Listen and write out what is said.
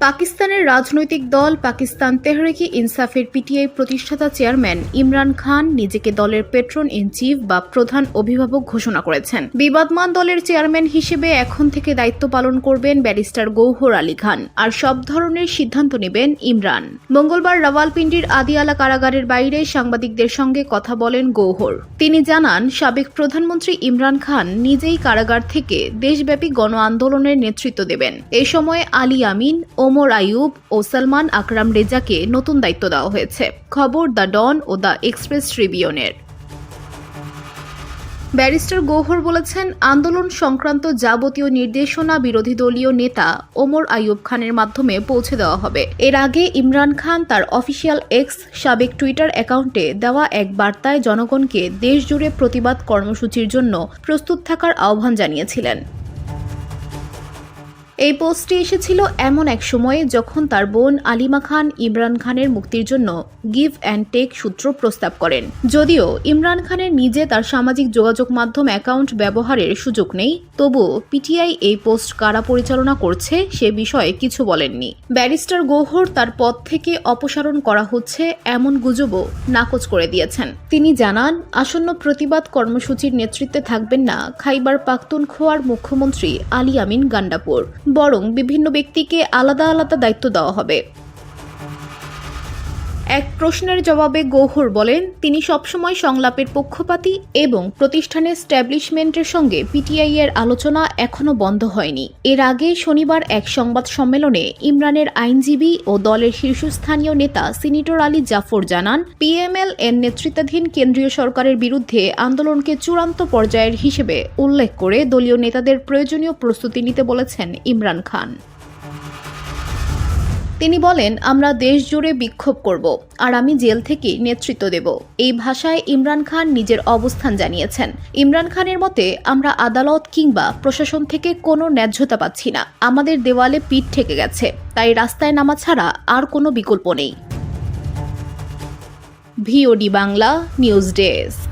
পাকিস্তানের রাজনৈতিক দল পাকিস্তান তেহরিকে ইনসাফের পিটিআই প্রতিষ্ঠাতা চেয়ারম্যান ইমরান খান নিজেকে দলের পেট্রন ইন চিফ বা প্রধান অভিভাবক ঘোষণা করেছেন। বিবাদমান দলের চেয়ারম্যান হিসেবে এখন থেকে দায়িত্ব পালন করবেন ব্যারিস্টার গৌহর আলী খান, আর সব ধরনের সিদ্ধান্ত নেবেন ইমরান। মঙ্গলবার রাওয়ালপিন্ডির আদিয়ালা কারাগারের বাইরে সাংবাদিকদের সঙ্গে কথা বলেন গৌহর। তিনি জানান, সাবেক প্রধানমন্ত্রী ইমরান খান নিজেই কারাগার থেকে দেশব্যাপী গণ আন্দোলনের নেতৃত্ব দেবেন। এ সময় আলী আমিন, ওমর আইয়ুব ও সালমান আকরাম রেজাকে নতুন দায়িত্ব দেওয়া হয়েছে। খবর দ্য ডন ও দ্য এক্সপ্রেস ট্রিবিউনের। ব্যারিস্টার গৌহর বলেছেন, আন্দোলন সংক্রান্ত যাবতীয় নির্দেশনা বিরোধী দলীয় নেতা ওমর আইয়ুব খানের মাধ্যমে পৌঁছে দেওয়া হবে। এর আগে ইমরান খান তার অফিসিয়াল এক্স সাবেক টুইটার অ্যাকাউন্টে দেওয়া এক বার্তায় জনগণকে দেশজুড়ে প্রতিবাদ কর্মসূচির জন্য প্রস্তুত থাকার আহ্বান জানিয়েছিলেন। এই পোস্টটি এসেছিল এমন এক সময়ে যখন তার বোন আলিমা খান ইমরান খানের মুক্তির জন্য গিভ অ্যান্ড টেক সূত্র প্রস্তাব করেন। যদিও ইমরান খানের নিজে তার সামাজিক যোগাযোগ মাধ্যম অ্যাকাউন্ট ব্যবহারের সুযোগ নেই, তবুও পিটিআই এই পোস্ট কারা পরিচালনা করছে সে বিষয়ে কিছু বলেননি। ব্যারিস্টার গৌহর তার পদ থেকে অপসারণ করা হচ্ছে এমন গুজবও নাকচ করে দিয়েছেন। তিনি জানান, আসন্ন প্রতিবাদ কর্মসূচির নেতৃত্বে থাকবেন না খাইবার পাখতুনখোয়ার মুখ্যমন্ত্রী আলী আমিন গান্ডাপুর, বরং বিভিন্ন ব্যক্তিকে আলাদা আলাদা দায়িত্ব দেওয়া হবে। এক প্রশ্নের জবাবে গৌহর বলেন, তিনি সবসময় সংলাপের পক্ষপাতী এবং প্রতিষ্ঠানের স্ট্যাবলিশমেন্টের সঙ্গে পিটিআই এর আলোচনা এখনো বন্ধ হয়নি। এর আগে শনিবার এক সংবাদ সম্মেলনে ইমরানের আইনজীবী ও দলের শীর্ষস্থানীয় নেতা সিনেটর আলী জাফর জানান, পিএমএল এর নেতৃত্বাধীন কেন্দ্রীয় সরকারের বিরুদ্ধে আন্দোলনকে চূড়ান্ত পর্যায়ের হিসেবে উল্লেখ করে দলীয় নেতাদের প্রয়োজনীয় প্রস্তুতি নিতে বলেছেন ইমরান খান। তিনি বলেন, আমরা দেশ জুড়ে বিক্ষোভ করব আর আমি জেল থেকে নেতৃত্ব দেব। এই ভাষায় ইমরান খান নিজের অবস্থান জানিয়েছেন। ইমরান খানের মতে, আমরা আদালত কিংবা প্রশাসন থেকে কোনো ন্যায্যতা পাচ্ছি না। আমাদের দেওয়ালে পিঠ ঠেকে গেছে, তাই রাস্তায় নামা ছাড়া আর কোনো বিকল্প নেই। VOD Bangla news desk.